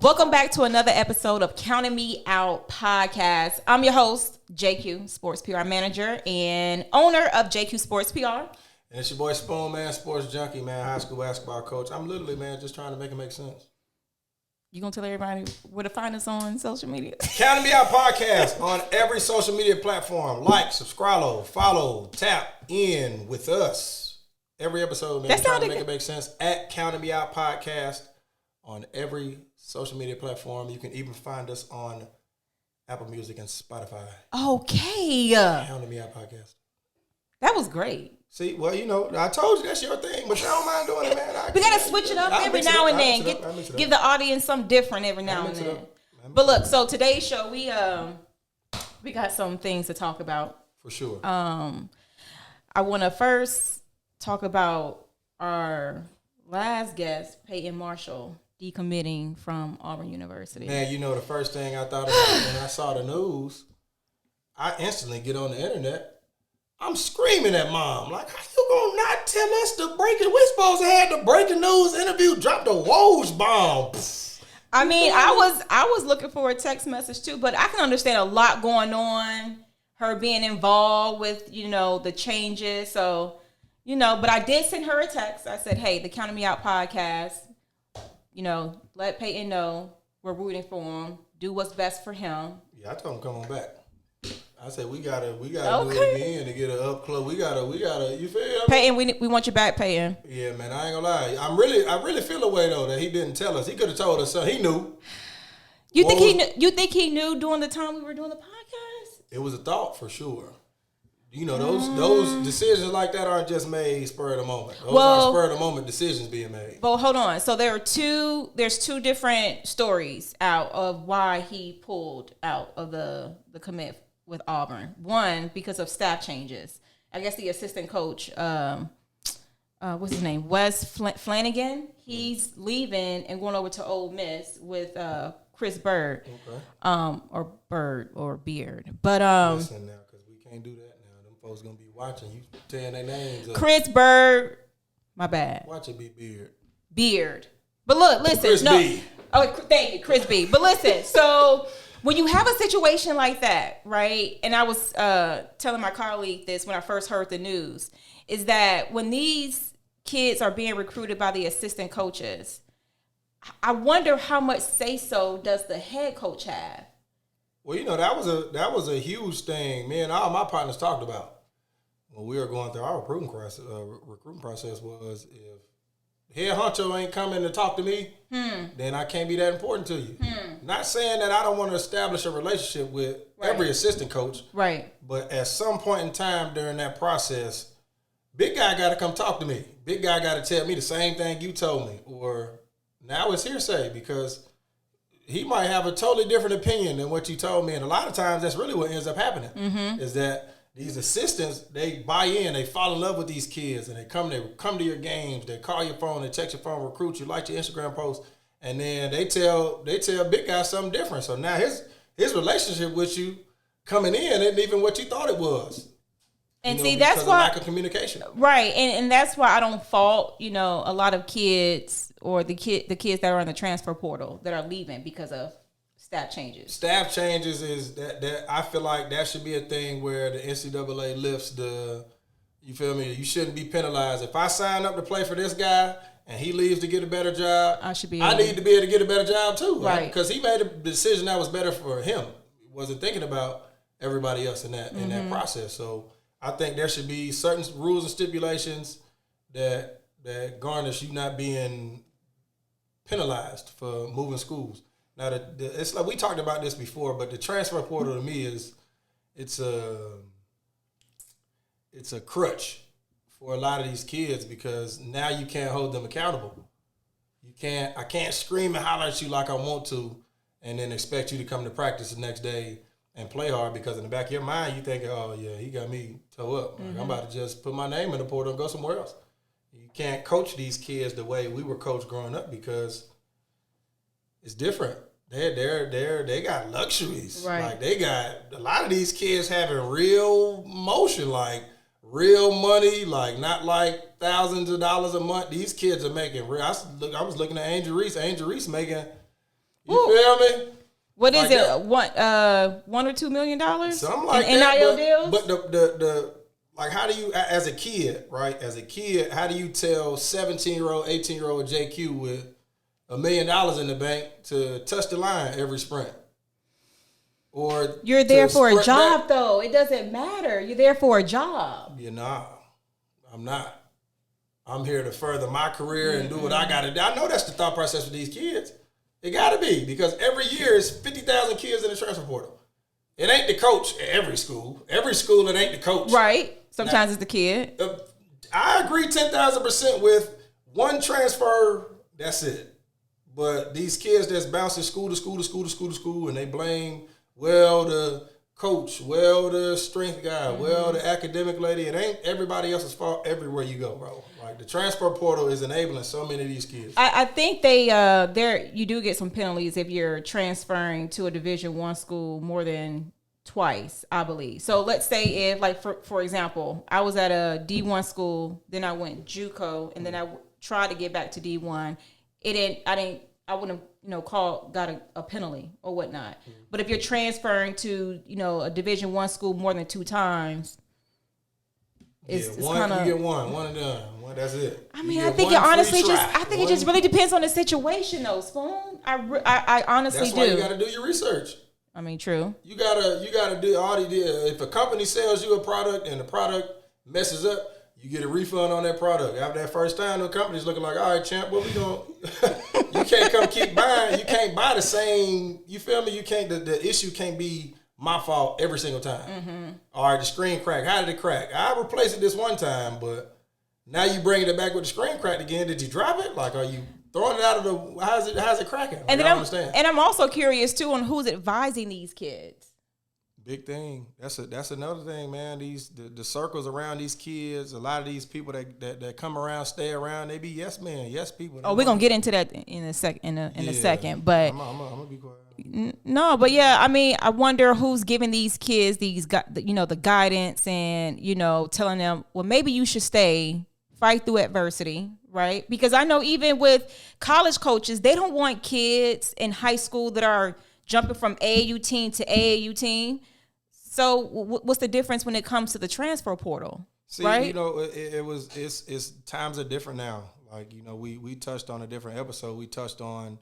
Welcome back to another episode of Counting Me Out podcast. I'm your host, JQ, Sports PR Manager and owner of JQ Sports PR. And it's your boy Spoon, man, sports junkie, man, high school basketball coach. I'm literally, man, just trying to make it make sense. You gonna tell everybody where to find us on social media? Counting Me Out podcast on every social media platform. Like, subscribe, follow, tap in with us. Every episode, man, That's trying to make it make sense. At Counting Me Out podcast on every social media platform. You can even find us on Apple Music and Spotify. Okay. Counting Me Out podcast. That was great. See, well, you know, I told you that's your thing, but you don't mind doing it, man. We got to switch it up every now and then. Give the audience something different every now and then. But look, so today's show, we got some things to talk about. For sure. I want to first talk about our last guest, Peyton Marshall, decommitting from Auburn University. Man, you know, the first thing I thought about when I saw the news, I instantly get on the internet. I'm screaming at mom, like, how you gonna not tell us the breaking? We're supposed to have the breaking news interview, drop the Woj bomb. I mean, I was looking for a text message too, but I can understand a lot going on, her being involved with, you know, the changes. So, you know, but I did send her a text. I said, hey, the Counting Me Out podcast, you know, let Peyton know we're rooting for him. Do what's best for him. Yeah, I told him come on back. I said we gotta do it again to get it up close. We gotta. You feel me? Peyton, we want you back, Peyton. Yeah, man. I ain't gonna lie. I really feel a way though that he didn't tell us. He could have told us something. He knew. You think he knew during the time we were doing the podcast? It was a thought for sure. You know, those decisions like that aren't just made spur of the moment. Those are spur of the moment decisions being made. But hold on. So there's two different stories out of why he pulled out of the commit with Auburn. One, because of staff changes. I guess the assistant coach, what's his name? Wes Flanagan. He's leaving and going over to Ole Miss with Chris Bird. Okay. Or Bird or Beard. But listen now, because we can't do that now. Them folks gonna be watching you tearing their names up. Chris Bird. My bad. Watch it be Beard. Beard. But look, listen. Chris B. Oh, thank you, Chris B. But listen, so when you have a situation like that, right? And I was telling my colleague this when I first heard the news, is that when these kids are being recruited by the assistant coaches, I wonder how much say-so does the head coach have? Well, you know, that was a huge thing. Me and all my partners talked about when we were going through our recruiting process was if head honcho ain't coming to talk to me, then I can't be that important to you. Not saying that I don't want to establish a relationship with every assistant coach. Right. But at some point in time during that process, big guy got to come talk to me. Big guy got to tell me the same thing you told me. Or now it's hearsay because he might have a totally different opinion than what you told me. And a lot of times that's really what ends up happening is that these assistants, they buy in, they fall in love with these kids, and they come to your games, they call your phone, they text your phone, recruit you, like your Instagram post, and then they tell big guy something different. So now his relationship with you coming in isn't even what you thought it was. And see, that's why lack of communication, right? And that's why I don't fault a lot of kids or the kids that are on the transfer portal that are leaving because of staff changes. Staff changes is that I feel like that should be a thing where the NCAA lifts you feel me? You shouldn't be penalized. If I sign up to play for this guy and he leaves to get a better job, I need to be able to get a better job too. Right? Because he made a decision that was better for him. He wasn't thinking about everybody else in that process. So I think there should be certain rules and stipulations that garnish you not being penalized for moving schools. Now, it's like we talked about this before, but the transfer portal to me it's a crutch for a lot of these kids because now you can't hold them accountable. I can't scream and holler at you like I want to, and then expect you to come to practice the next day and play hard because in the back of your mind you think, oh yeah, he got me toe up. Like, I'm about to just put my name in the portal and go somewhere else. You can't coach these kids the way we were coached growing up because it's different. They got luxuries. Right. Like they got a lot of these kids having real motion, like real money, like not like thousands of dollars a month. These kids are making real. I was looking at Angel Reese. Angel Reese making, you feel me? What is it? What, $1 or $2 million? Something like in that. NIL deals? But the like, how do you, as a kid, right? As a kid, how do you tell 17-year-old, 18-year-old JQ with $1 million in the bank to touch the line every sprint? Or you're there for a job, though. It doesn't matter. You're there for a job. You know, I'm not. I'm here to further my career and do what I got to do. I know that's the thought process for these kids. It got to be, because every year is 50,000 kids in the transfer portal. It ain't the coach at every school. Every school, it ain't the coach. Right. Sometimes it's the kid. I agree 10,000% with one transfer, that's it. But these kids that's bouncing school to school to school to school to school, and they blame, well, the coach, well, the strength guy, well, the academic lady. It ain't everybody else's fault everywhere you go, bro. Like, the transfer portal is enabling so many of these kids. I think you do get some penalties if you're transferring to a Division I school more than twice, I believe. So let's say if, like, for example, I was at a D1 school, then I went JUCO, and then I tried to get back to D1. I wouldn't have, got a penalty or whatnot. But if you're transferring to, a Division I school more than 2 times, it's kind of, you get one and done. That's it. I mean, I think it just really depends on the situation, though, Spoon. I honestly do. That's why you got to do your research. I mean, true. You gotta do all the. If a company sells you a product and the product messes up, you get a refund on that product. After that first time, the company's looking like, all right, champ, what we doing? You can't come keep buying. You can't buy the same. You feel me? You can't. The issue can't be my fault every single time. Mm-hmm. All right, the screen cracked. How did it crack? I replaced it this one time, but now you bringing it back with the screen cracked again. Did you drop it? Like, are you throwing it out of the? How's it cracking? Like, and then I don't understand. And I'm also curious too on who's advising these kids. Big thing. That's another thing, man. The circles around these kids. A lot of these people that come around, stay around. They be yes men, yes people. Oh, we're gonna get into that in a second. But I'm gonna be quiet. No, but yeah, I mean, I wonder who's giving these kids the guidance and telling them, well, maybe you should stay, fight through adversity, right? Because I know even with college coaches, they don't want kids in high school that are jumping from AAU team to AAU team. So what's the difference when it comes to the transfer portal? See, right? It's times are different now. Like, we touched on a different episode. We touched on,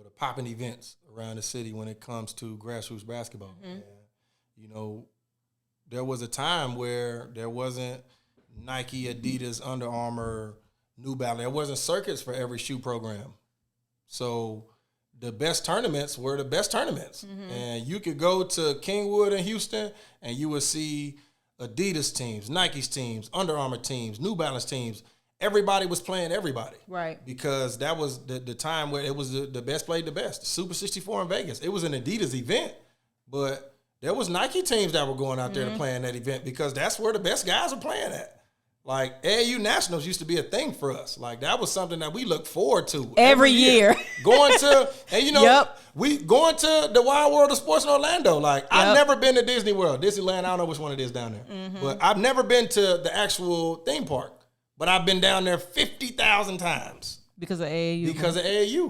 the popping events around the city when it comes to grassroots basketball. Mm-hmm. And, there was a time where there wasn't Nike, Adidas, Under Armour, New Balance. There wasn't circuits for every shoe program. So the best tournaments were the best tournaments. Mm-hmm. And you could go to Kingwood in Houston and you would see Adidas teams, Nike's teams, Under Armour teams, New Balance teams. Everybody was playing everybody. Right. Because that was the time where it was the best played the best. Super 64 in Vegas. It was an Adidas event, but there was Nike teams that were going out there to play in that event because that's where the best guys were playing at. Like, AAU Nationals used to be a thing for us. Like, that was something that we look forward to every year. Going to, and we going to the Wild World of Sports in Orlando. Like, I've never been to Disney World. Disneyland, I don't know which one it is down there. Mm-hmm. But I've never been to the actual theme park. But I've been down there 50,000 times. Because of AAU.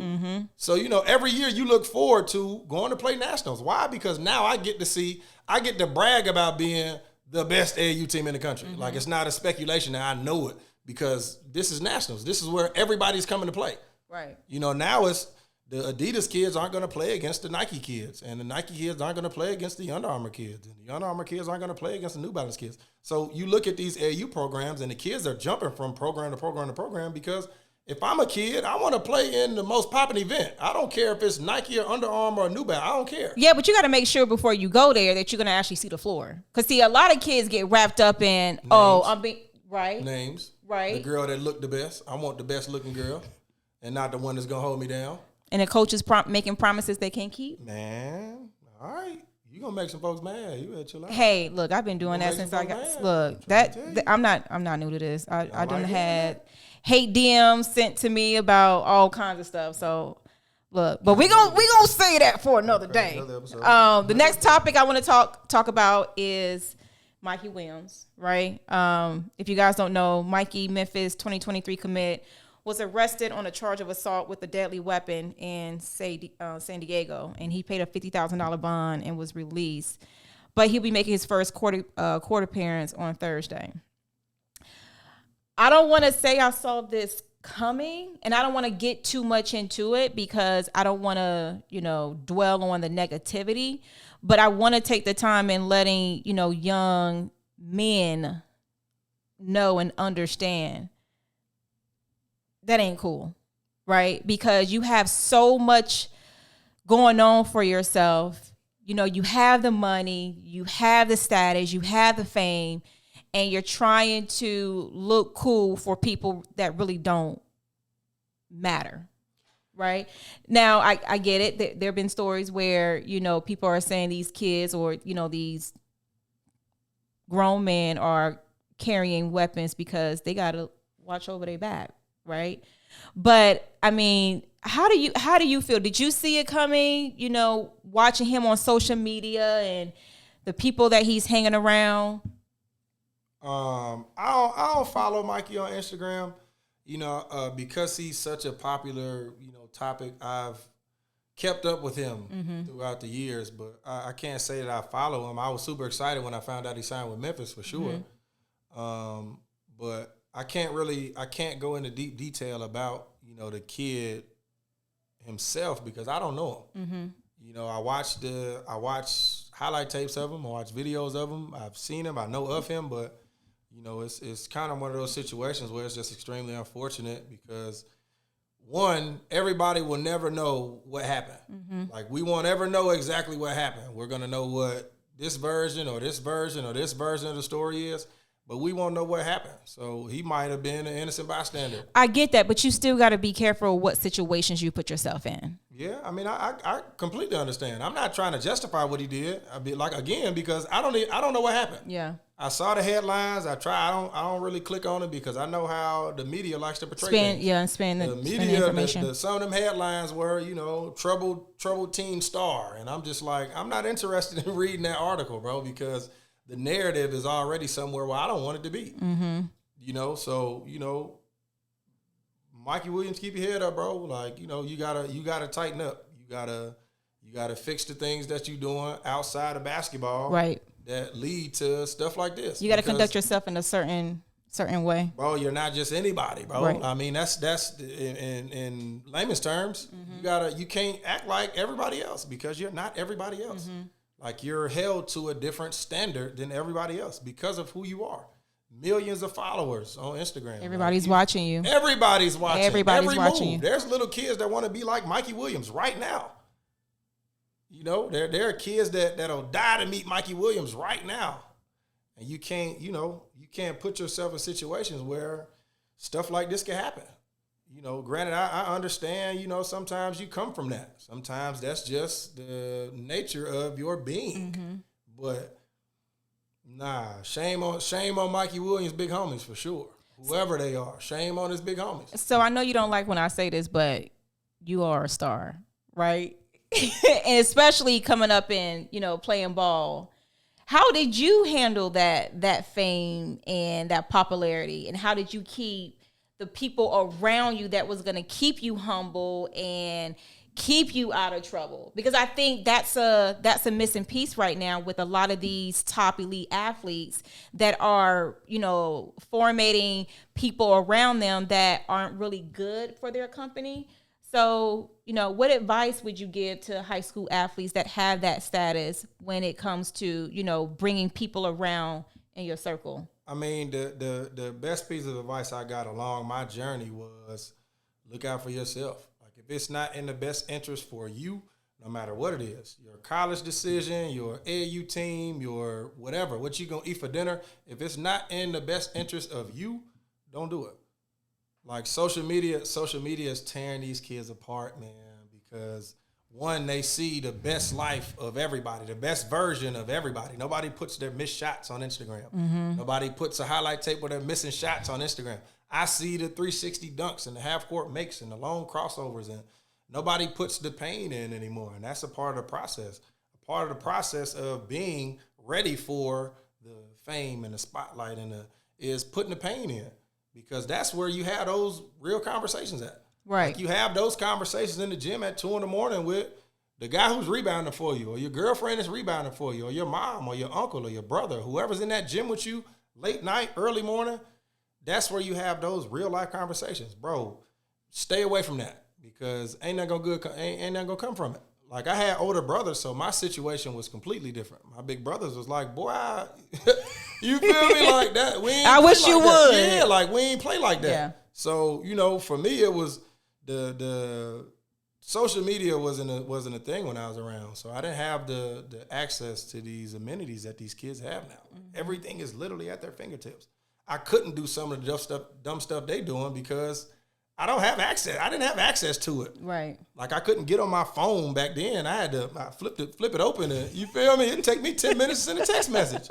Mm-hmm. So, every year you look forward to going to play Nationals. Why? Because now I get to brag about being the best AAU team in the country. Mm-hmm. Like, it's not a speculation that I know it because this is Nationals. This is where everybody's coming to play. Right. Now it's the Adidas kids aren't going to play against the Nike kids, and the Nike kids aren't going to play against the Under Armour kids, and the Under Armour kids aren't going to play against the New Balance kids. So you look at these AAU programs, and the kids are jumping from program to program to program because if I'm a kid, I want to play in the most popping event. I don't care if it's Nike or Under Armour or New Balance. I don't care. Yeah, but you got to make sure before you go there that you're going to actually see the floor. Because, see, a lot of kids get wrapped up in, right? Names. Right. The girl that looked the best. I want the best looking girl and not the one that's going to hold me down. And the coach is making promises they can't keep? Man, all right. You going to make some folks mad. You better chill out. Hey, look, I've been doing that since I got mad. Look, I'm not new to this. I done had hate DMs sent to me about all kinds of stuff. So, look, but we gonna say that for another day. The next topic I want to talk about is Mikey Williams, right? If you guys don't know, Mikey, Memphis 2023 commit, was arrested on a charge of assault with a deadly weapon in San Diego, and he paid a $50,000 bond and was released. But he'll be making his first court appearance on Thursday. I don't want to say I saw this coming, and I don't want to get too much into it because I don't want to, dwell on the negativity. But I want to take the time in letting, young men know and understand that ain't cool, right? Because you have so much going on for yourself. You have the money, you have the status, you have the fame, and you're trying to look cool for people that really don't matter. Right now, I get it. There have been stories where, people are saying these kids or, these grown men are carrying weapons because they got to watch over their back. Right. But I mean, how do you feel? Did you see it coming, watching him on social media and the people that he's hanging around? I don't follow Mikey on Instagram. Because he's such a popular, topic, I've kept up with him throughout the years, but I can't say that I follow him. I was super excited when I found out he signed with Memphis for sure. But I can't go into deep detail about, the kid himself because I don't know him. I watch highlight tapes of him. I watch videos of him. I've seen him. I know of him, but it's kind of one of those situations where it's just extremely unfortunate because, one, everybody will never know what happened. Like, we won't ever know exactly what happened. We're going to know what this version or this version or this version of the story is, but we won't know what happened. So he might have been an innocent bystander. I get that, but you still got to be careful what situations you put yourself in. Yeah, I mean, I completely understand. I'm not trying to justify what he did. Because I don't know what happened. Yeah. I saw the headlines. I don't really click on it because I know how the media likes to portray things. Yeah, and spend the media. Information. Some of them headlines were, troubled teen star, and I'm just like, I'm not interested in reading that article, bro, because the narrative is already somewhere where I don't want it to be. Mikey Williams, keep your head up, bro. Like, you gotta tighten up. You gotta fix the things that you're doing outside of basketball. Right. That lead to stuff like this. You got to conduct yourself in a certain way. Bro, you're not just anybody, bro. Right. I mean, that's in layman's terms. You can't act like everybody else because you're not everybody else. Like, you're held to a different standard than everybody else because of who you are. Millions of followers on Instagram. Everybody's watching you. Everybody's watching. Everybody's watching you. There's little kids that want to be like Mikey Williams right now. There are kids that'll die to meet Mikey Williams right now. And you can't put yourself in situations where stuff like this can happen. Granted, I understand, sometimes you come from that. Sometimes that's just the nature of your being. But nah, shame on Mikey Williams' big homies for sure. Whoever they are, shame on his big homies. So I know you don't like when I say this, but you are a star, right? And especially coming up in, playing ball. How did you handle that fame and that popularity? And how did you keep the people around you that was going to keep you humble and keep you out of trouble? Because I think that's a missing piece right now with a lot of these top elite athletes that are, formating people around them that aren't really good for their company. So, what advice would you give to high school athletes that have that status when it comes to, bringing people around in your circle? I mean, the best piece of advice I got along my journey was look out for yourself. Like, if it's not in the best interest for you, no matter what it is, your college decision, your AAU team, your whatever, what you going to eat for dinner, if it's not in the best interest of you, don't do it. Like, social media is tearing these kids apart, man, because one, they see the best life of everybody, the best version of everybody. Nobody puts their missed shots on Instagram. Nobody puts a highlight tape where they're missing shots on Instagram. I see the 360 dunks and the half-court makes and the long crossovers, and nobody puts the pain in anymore, and that's a part of the process. A part of the process of being ready for the fame and the spotlight is putting the pain in, because that's where you have those real conversations at. Right. Like you have those conversations in the gym at 2 a.m. with the guy who's rebounding for you, or your girlfriend is rebounding for you, or your mom, or your uncle, or your brother, whoever's in that gym with you late night, early morning. That's where you have those real life conversations, bro. Stay away from that, because ain't nothing gonna come from it. Like, I had older brothers, so my situation was completely different. My big brothers was like, boy, you feel me, like that. We ain't I wish you would. Yeah, like we ain't play like that. Yeah. So, for me, it was the social media wasn't a thing when I was around. So I didn't have the access to these amenities that these kids have now. Mm-hmm. Everything is literally at their fingertips. I couldn't do some of the dumb stuff they doing because I don't have access. I didn't have access to it. Right. Like, I couldn't get on my phone back then. I had to flip it open. And, you feel me? It'd take me 10 minutes to send a text message.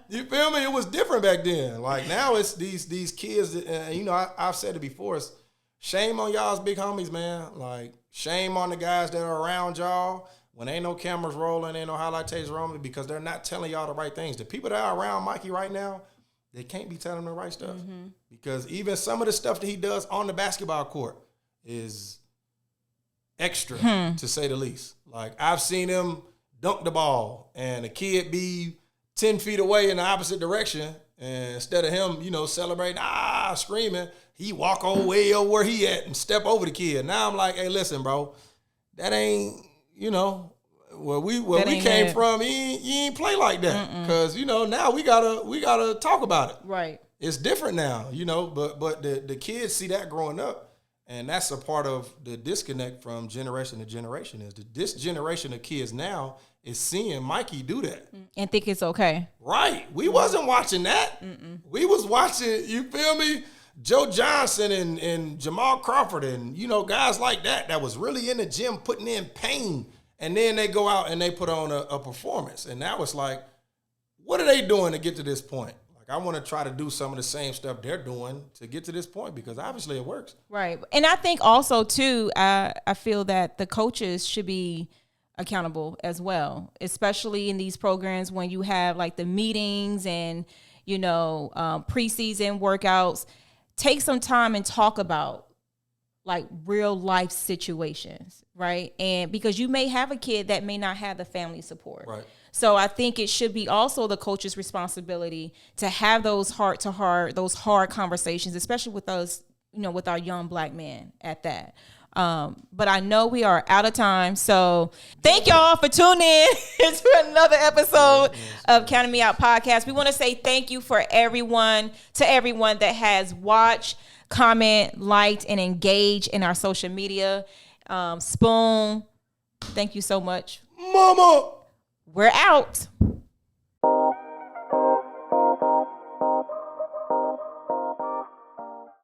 You feel me? It was different back then. Like, now it's these kids that, I've said it before. It's shame on y'all's big homies, man. Like, shame on the guys that are around y'all when ain't no cameras rolling, ain't no highlight tapes rolling, because they're not telling y'all the right things. The people that are around Mikey right now, they can't be telling the right stuff. Mm-hmm. Because even some of the stuff that he does on the basketball court is extra, to say the least. Like, I've seen him dunk the ball and a kid be 10 feet away in the opposite direction, and instead of him, celebrating, screaming, he walk way over where he at and step over the kid. Now I'm like, hey, listen, bro, that ain't, where we came from, you ain't play like that. Because, now we gotta talk about it. Right. It's different now, but the kids see that growing up, and that's a part of the disconnect from generation to generation, is this generation of kids now is seeing Mikey do that. And think it's okay. Right. We wasn't watching that. We was watching, you feel me, Joe Johnson and Jamal Crawford and, guys like that was really in the gym putting in pain. And then they go out and they put on a performance. And now it's like, what are they doing to get to this point? Like, I want to try to do some of the same stuff they're doing to get to this point, because obviously it works. Right. And I think also, too, I feel that the coaches should be accountable as well, especially in these programs when you have like the meetings and, preseason workouts. Take some time and talk about like real life situations, right? And because you may have a kid that may not have the family support. Right. So I think it should be also the coach's responsibility to have those heart to heart, those hard conversations, especially with those, with our young black men at that. But I know we are out of time. So thank y'all for tuning in to another episode of Counting Me Out podcast. We want to say thank you to everyone that has watched, comment, liked, and engaged in our social media. Spoon, thank you so much. Mama, we're out.